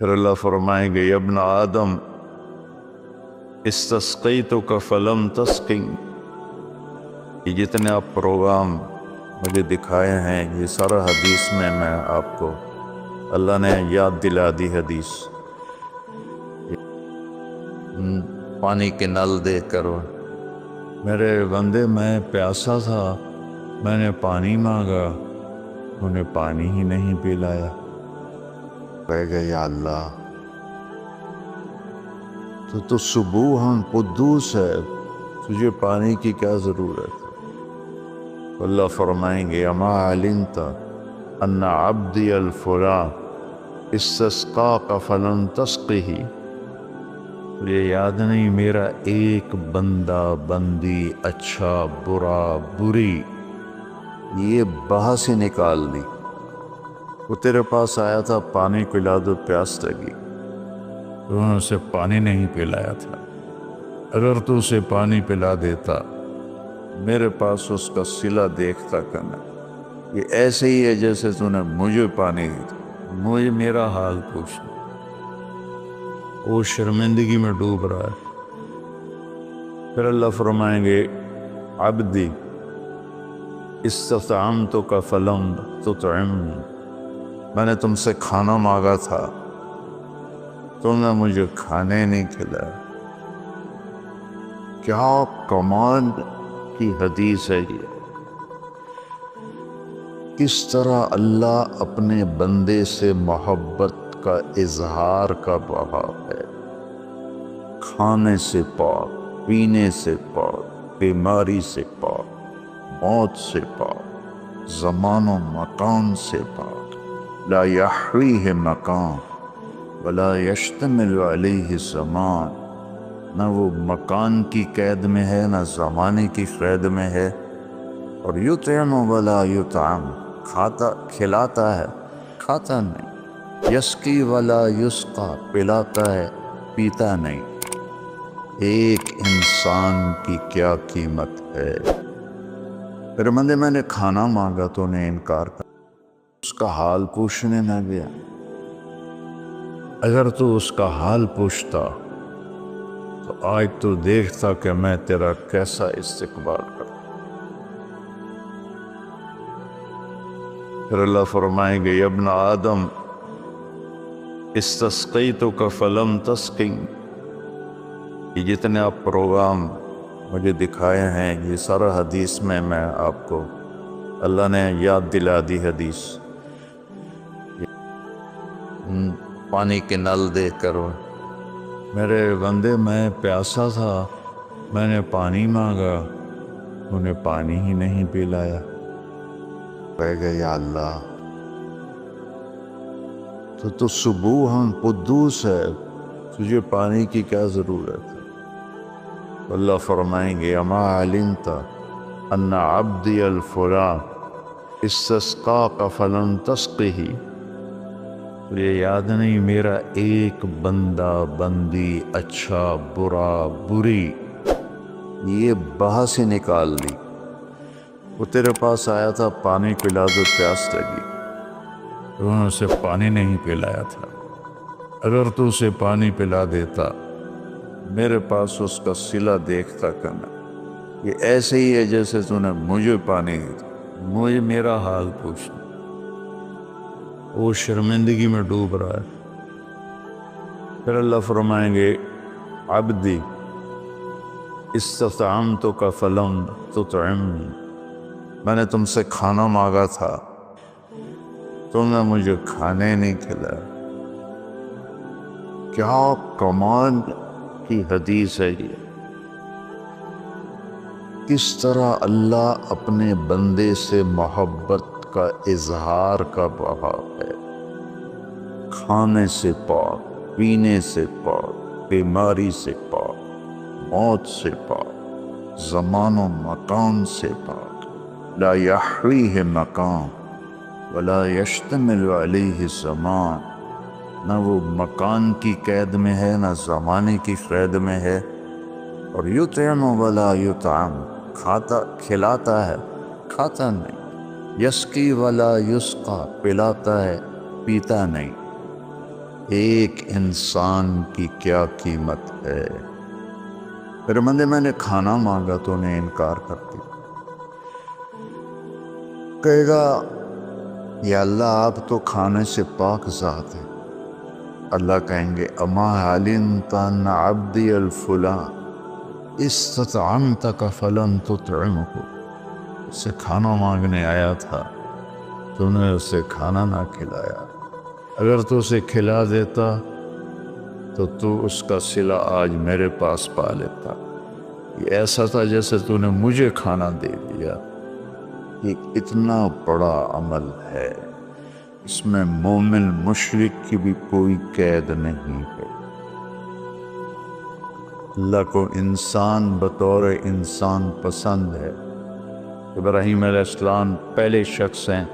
پھر اللہ فرمائیں گے یا ابن آدم استسقیتک فلم تسقی، یہ جتنے آپ پروگرام مجھے دکھائے ہیں یہ سارا حدیث میں آپ کو اللہ نے یاد دلا دی حدیث۔ پانی کے نل دیکھ کر میرے بندے میں پیاسا تھا، میں نے پانی مانگا، انہیں پانی ہی نہیں پلایا۔ کہے گا یا اللہ تو سبوحاً قدوس ہے، تجھے پانی کی کیا ضرورت ہے؟ اللہ فرمائیں گے اما علمت ان عبدی الفلاں استسقاک فلم تسقہ، تجھے یاد نہیں میرا ایک بندہ بندی اچھا برا بری یہ بحث ہی نکال دی، وہ تیرے پاس آیا تھا پانی پلا دو پیاس لگی، تو نے اسے پانی نہیں پلایا تھا۔ اگر تو اسے پانی پلا دیتا میرے پاس اس کا صلہ دیکھتا کرنا، یہ ایسے ہی ہے جیسے تو نے مجھے پانی دیا، مجھے میرا حال پوچھنا۔ وہ شرمندگی میں ڈوب رہا ہے۔ پھر اللہ فرمائیں گے عبدی استطعمتک فلم تطعمنی، میں نے تم سے کھانا مانگا تھا تم نے مجھے کھانے نہیں کھلایا۔ کیا کمال کی حدیث ہے یہ، کس طرح اللہ اپنے بندے سے محبت کا اظہار کر رہا ہے۔ کھانے سے پاک، پینے سے پاک، بیماری سے پاک، موت سے پاک، زمان و مکان سے پاک، لا یحویہ مکان ولا یشتمل علیہ زمان، نہ وہ مکان کی قید میں ہے نہ زمانے کی قید میں ہے۔ اور یطعم ولا یطعم، کھاتا کھلاتا ہے کھاتا نہیں، یسقی ولا یسقا، پلاتا ہے پیتا نہیں۔ ایک انسان کی کیا قیمت ہے۔ پھر بندے میں نے کھانا مانگا تو نے انکار کر، اس کا حال پوچھنے نہ گیا۔ اگر تو اس کا حال پوچھتا تو آج تو دیکھتا کہ میں تیرا کیسا استقبال کرتا۔ پھر اللہ فرمائیں گے یا ابن آدم استسقیتک فلم تسقی، یہ جتنے آپ پروگرام مجھے دکھائے ہیں یہ سارا حدیث میں آپ کو اللہ نے یاد دلا دی حدیث۔ پانی کے نل دیکھ کر میرے بندے میں پیاسا تھا، میں نے پانی مانگا، انہیں پانی ہی نہیں پلایا۔ کہے گا یا اللہ تو سبوحاً قدوس ہے، تجھے پانی کی کیا ضرورت ہے؟ اللہ فرمائیں گے اما علمت ان عبدی الفلاں استسقاک فلم تسقہ، تجھے یاد نہیں میرا ایک بندہ بندی اچھا برا بری یہ بحث ہی نکال دی، وہ تیرے پاس آیا تھا پانی پلا دو پیاس لگی، تو نے اسے پانی نہیں پلایا تھا۔ اگر تو اسے پانی پلا دیتا میرے پاس اس کا صلہ دیکھتا کرنا، یہ ایسے ہی ہے جیسے تو نے مجھے پانی دیا، مجھے میرا حال پوچھنا۔ وہ شرمندگی میں ڈوب رہا ہے۔ پھر اللہ فرمائیں گے عبدی استطعمتک فلم تطعمنی، میں نے تم سے کھانا مانگا تھا تم نے مجھے کھانے نہیں کھلایا۔ کیا کمال کی حدیث ہے یہ، کس طرح اللہ اپنے بندے سے محبت کا اظہار کر رہا ہے۔ کھانے سے پاک، پینے سے پاک، بیماری سے پاک، موت سے پاک، زمان و مکان سے پاک، لا یحویہ مکان ولا یشتمل علیہ زمان، نہ وہ مکان کی قید میں ہے نہ زمانے کی قید میں ہے۔ اور یطعم ولا یطعم، کھاتا کھلاتا ہے کھاتا نہیں، یسقی ولا یسقا، پلاتا ہے پیتا نہیں۔ ایک انسان کی کیا قیمت ہے۔ میرے بندے، میں نے کھانا مانگا تو انہیں انکار کر دیا، کہے گا یا اللہ آپ تو کھانے سے پاک ذات ہیں۔ اللہ کہیں گے اما علمت ان عبدی الفلاں استطعمتک فلن تطعمہ، اسے کھانا مانگنے آیا تھا، تو نے اسے کھانا نہ کھلایا، اگر تو اسے کھلا دیتا تو تو اس کا صلہ آج میرے پاس پا لیتا۔ یہ ایسا تھا جیسے تو نے مجھے کھانا دے دیا۔ یہ اتنا بڑا عمل ہے، اس میں مومن مشرک کی بھی کوئی قید نہیں ہے۔ اللہ کو انسان بطور انسان پسند ہے۔ ابراہیم علیہ السلام پہلے شخص ہیں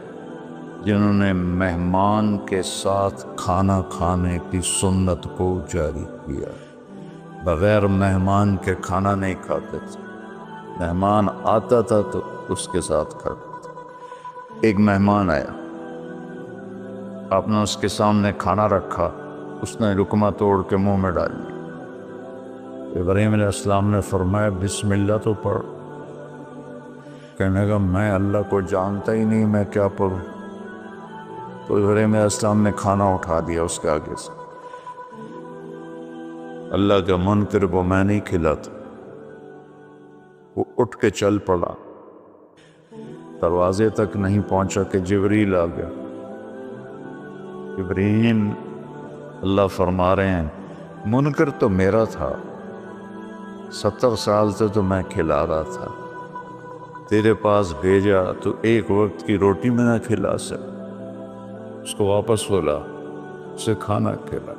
جنہوں نے مہمان کے ساتھ کھانا کھانے کی سنت کو جاری کیا۔ بغیر مہمان کے کھانا نہیں کھاتے تھے، مہمان آتا تھا تو اس کے ساتھ کھاتے تھے۔ ایک مہمان آیا، آپ نے اس کے سامنے کھانا رکھا، اس نے لقمہ توڑ کے منہ میں ڈال لیا۔ ابراہیم علیہ السلام نے فرمایا بسم اللہ تو پڑھ۔ کہنے لگا میں اللہ کو جانتا ہی نہیں، میں کیا پڑھوں؟ تو ابراہیم علیہ السلام نے کھانا اٹھا دیا اس کے آگے سے۔ اللہ کا منکر کو میں نہیں کھلاتا۔ وہ اٹھ کے چل پڑا، دروازے تک نہیں پہنچا کہ جبریل آ گیا۔ ابراہیم، اللہ فرما رہے ہیں منکر تو میرا تھا، 70 سال سے تو میں کھلا رہا تھا، تیرے پاس بھیجا تو ایک وقت کی روٹی میں نہ کھلا سکا، اس کو واپس بولا، اسے کھانا کھلا۔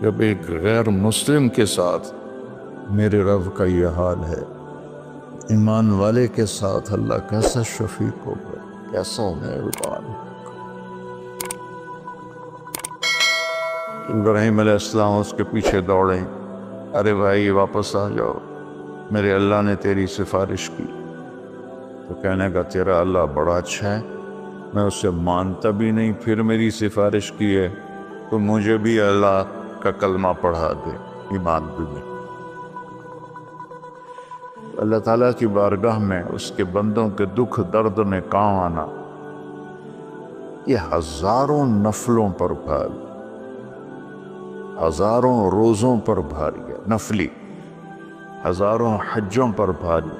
جب ایک غیر مسلم کے ساتھ میرے رب کا یہ حال ہے، ایمان والے کے ساتھ اللہ کیسا شفیق ہوگا، کیسا مہربان۔ ابراہیم علیہ السلام اس کے پیچھے دوڑے، ارے بھائی واپس آ جاؤ، میرے اللہ نے تیری سفارش کی۔ تو کہنے کا تیرا اللہ بڑا اچھا ہے، میں اسے مانتا بھی نہیں، پھر میری سفارش کی ہے، تو مجھے بھی اللہ کا کلمہ پڑھا دے، ایمان بھی نہیں۔ اللہ تعالیٰ کی بارگاہ میں اس کے بندوں کے دکھ درد میں کام آنا، یہ ہزاروں نفلوں پر بھاری، ہزاروں روزوں پر بھاری ہے، نفلی ہزاروں حجوں پر بھاری۔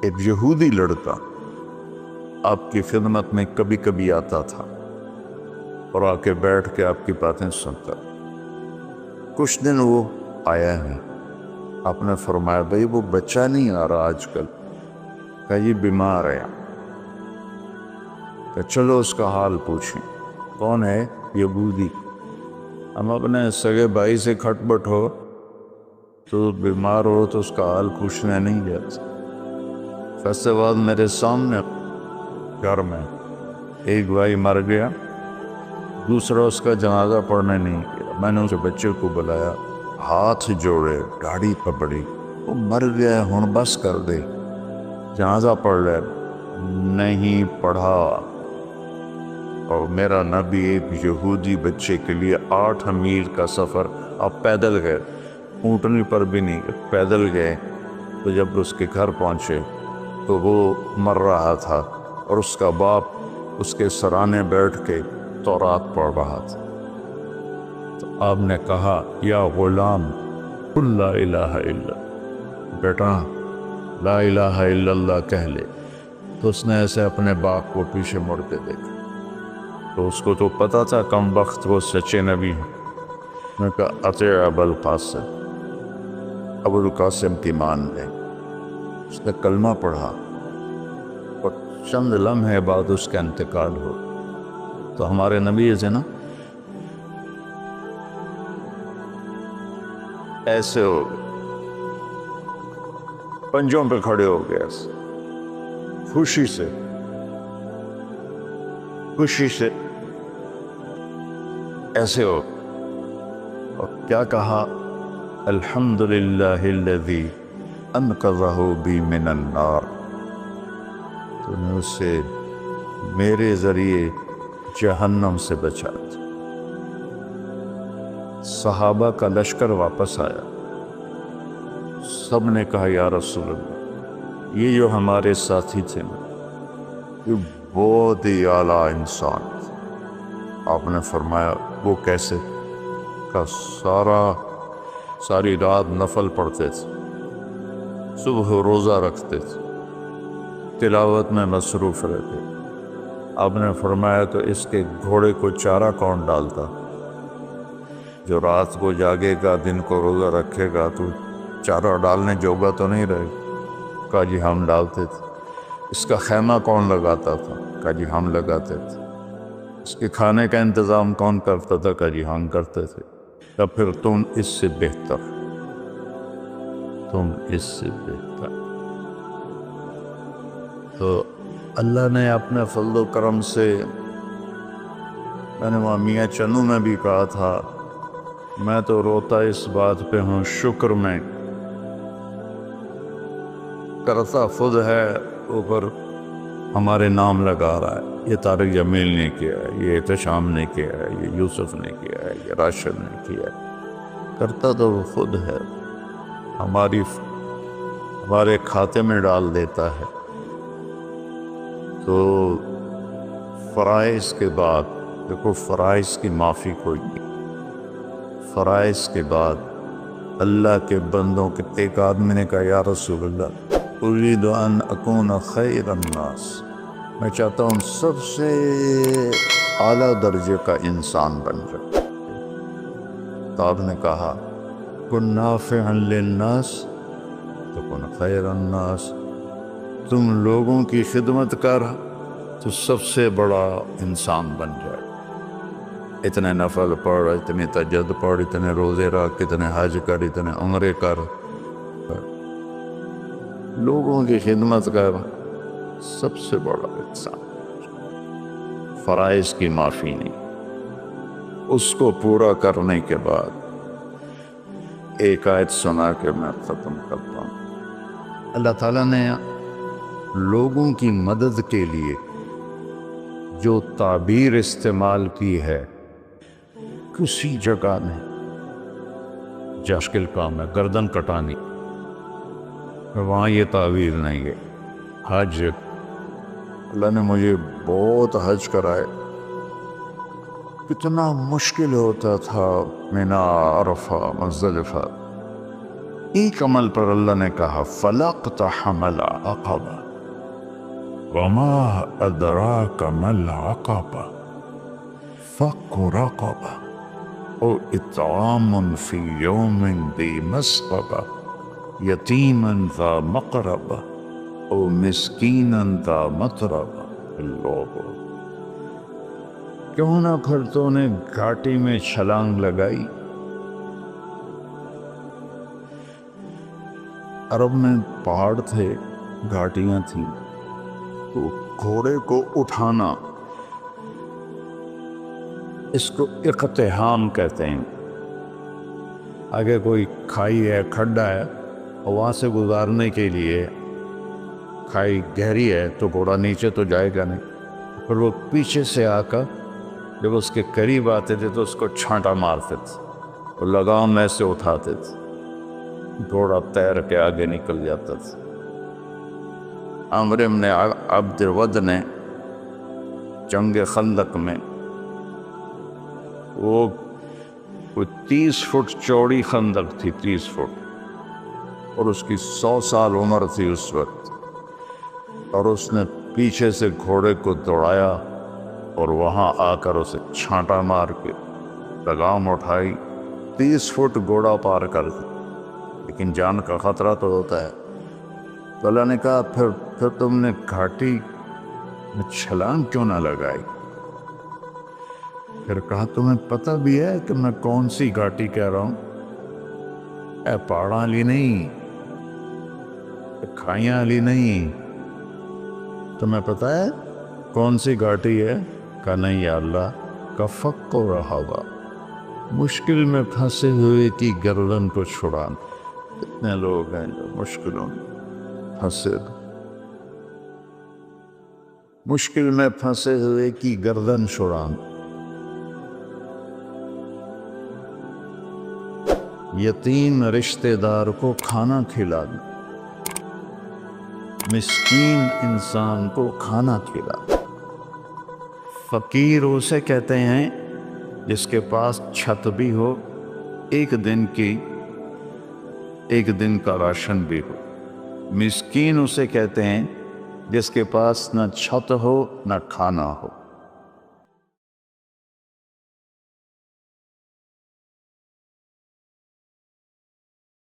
ایک یہودی لڑکا آپ کی خدمت میں کبھی کبھی آتا تھا اور آ کے بیٹھ کے آپ کی باتیں سنتا۔ کچھ دن وہ آیا نہیں، آپ نے فرمایا بھائی وہ بچہ نہیں آ رہا آج کل، کہ یہ بیمار ہے، کہ چلو اس کا حال پوچھیں۔ کون ہے؟ یہودی۔ ہم اپنے سگے بھائی سے کھٹ بٹ ہو تو بیمار ہو تو اس کا حال پوچھنے نہیں جاتا۔ فیصلے بعد میرے سامنے گھر میں ایک بھائی مر گیا، دوسرا اس کا جنازہ پڑھنے نہیں گیا۔ میں نے اس بچے کو بلایا، ہاتھ جوڑے، داڑھی پکڑی، وہ مر گیا ہے، ہن بس کر دے، جنازہ پڑھ لے۔ نہیں پڑھا۔ اور میرا نبی ایک یہودی بچے کے لیے 8 میل کا سفر، آپ پیدل گئے، اونٹنی پر بھی نہیں گئے، پیدل گئے۔ تو جب اس کے گھر پہنچے تو وہ مر رہا تھا اور اس کا باپ اس کے سرانے بیٹھ کے تورات پڑھ رہا تھا۔ تو آپ نے کہا یا غلام قل لا الہ الا، بیٹا لا الہ الا اللہ کہہ لے۔ تو اس نے ایسے اپنے باپ کو پیچھے مڑ کے دیکھا، تو اس کو تو پتا تھا کم وقت وہ سچے نبی ہیں۔ میں کہا اطیع ابا القاسم، ابو القاسم کی مان لے۔ اس نے کلمہ پڑھا اور چند لمحے بعد اس کا انتقال ہو۔ تو ہمارے نبی سے نا ایسے ہو گئے، پنجوں پہ کھڑے ہو گئے، خوشی سے ایسے ہو، اور کیا کہا الحمدللہ الذی انقذہ بی من النار۔ تو نے اس سے میرے ذریعے جہنم سے بچاتے۔ صحابہ کا لشکر واپس آیا، سب نے کہا یا رسول اللہ، یہ جو ہمارے ساتھی تھے نا، یہ بہت ہی اعلیٰ انسان تھے۔ آپ نے فرمایا وہ کیسے؟ کہ ساری رات نفل پڑھتے تھے، صبح روزہ رکھتے تھے، تلاوت میں مصروف رہتے۔ آپ نے فرمایا تو اس کے گھوڑے کو چارہ کون ڈالتا؟ جو رات کو جاگے گا، دن کو روزہ رکھے گا، تو چارہ ڈالنے جوگا تو نہیں رہے گا۔ کہا جی ہم ڈالتے تھے۔ اس کا خیمہ کون لگاتا تھا؟ کہا جی ہم لگاتے تھے۔ اس کے کھانے کا انتظام کون کرتا تھا؟ کہا جی ہم کرتے تھے۔ تو پھر تم اس سے بہتر، تم اس سے بہتر۔ تو اللہ نے اپنے فضل و کرم سے، میں نے وہاں میاں چنو میں بھی کہا تھا، میں تو روتا اس بات پہ ہوں، شکر میں کرتا خود ہے، اوپر ہمارے نام لگا رہا ہے۔ یہ طارق جمیل نے کیا ہے، یہ احتشام نے کیا ہے، یہ یوسف نے کیا ہے، یہ راشد نے کیا ہے۔ کرتا تو وہ خود ہے، ہمارے کھاتے میں ڈال دیتا ہے۔ تو فرائض کے بعد دیکھو، فرائض کی معافی کوئی نہیں۔ فرائض کے بعد اللہ کے بندوں کے، ایک آدمی نے کہا یا رسول اللہ، اريد ان اکون خیر الناس، میں چاہتا ہوں سب سے اعلیٰ درجے کا انسان بن جائے۔ تو آپ نے کہا کن نافعا للناس تکن خیر الناس، تم لوگوں کی خدمت کر تو سب سے بڑا انسان بن جائے۔ اتنے نفل پڑھ، اتنے تہجد پڑھ، اتنے روزے رکھ، اتنے حج کر، اتنے عمرے کر، لوگوں کی خدمت کر، سب سے بڑا انسان۔ فرائض کی معافی نہیں، اس کو پورا کرنے کے بعد ایک آیت سنا کے میں ختم کرتا ہوں۔ اللہ تعالیٰ نے لوگوں کی مدد کے لیے جو تعبیر استعمال کی ہے، کسی جگہ نہیں، مشکل کام ہے گردن کٹانی، وہاں یہ تعبیر نہیں ہے۔ حج، اللہ نے مجھے بہت حج کرائے، کتنا مشکل ہوتا تھا، مینا، عرفہ، مزدلفہ، ایک عمل پر اللہ نے کہا فَلَاقْتَحَمَ الْعَقَبَةَ وَمَا أَدْرَاكَ مَا الْعَقَبَةُ فَكُّ رَقَبَةٍ أَوْ إِطْعَامٌ فِي يَوْمٍ ذِي مَسْغَبَةٍ يَتِيمًا ذَا مَقْرَبَةٍ أَوْ مِسْكِينًا ذَا مَتْرَبَةٍ۔ اللہ، کیوں نہ پھر تو نے گھاٹی میں چھلانگ لگائی؟ عرب میں پہاڑ تھے، گھاٹیاں تھیں، تو گھوڑے کو اٹھانا، اس کو اقتحام کہتے ہیں۔ آگے کوئی کھائی ہے، کھڈا ہے، اور وہاں سے گزارنے کے لیے، کھائی گہری ہے تو گھوڑا نیچے تو جائے گا نہیں، پھر وہ پیچھے سے آ کر جب اس کے قریب آتے تھے تو اس کو چھانٹا مارتے تھے، اور لگام میں سے اٹھاتے تھے، گھوڑا تیر کے آگے نکل جاتا تھا۔ عمرو بن عبد ود نے جنگ خندق میں، وہ 30 فٹ چوڑی خندق تھی، 30 فٹ، اور اس کی 100 سال عمر تھی اس وقت، اور اس نے پیچھے سے گھوڑے کو دوڑایا اور وہاں آ کر اسے چھانٹا مار کے لگام اٹھائی، 30 فٹ گھوڑا پار کر دی، لیکن جان کا خطرہ تو ہوتا ہے۔ تو اللہ نے کہا پھر تم نے گھاٹی میں چھلانگ کیوں نہ لگائی؟ پھر کہا تمہیں پتہ بھی ہے کہ میں کون سی گھاٹی کہہ رہا ہوں؟ اے پہاڑاں والی نہیں، اے کھائیاں والی نہیں، تمہیں پتہ ہے کون سی گھاٹی ہے؟ کہا نہیں یا اللہ، کا فک رہا، مشکل میں پھنسے ہوئے کی گردن کو چھڑانا۔ کتنے لوگ ہیں جو مشکلوں میں پھنسے مشکل میں پھنسے ہوئے کی گردن چھڑانا، یتیم رشتہ دار کو کھانا کھلانا، مسکین انسان کو کھانا کھلانا۔ فقیر اسے کہتے ہیں جس کے پاس چھت بھی ہو، ایک دن کا راشن بھی ہو۔ مسکین اسے کہتے ہیں جس کے پاس نہ چھت ہو نہ کھانا ہو۔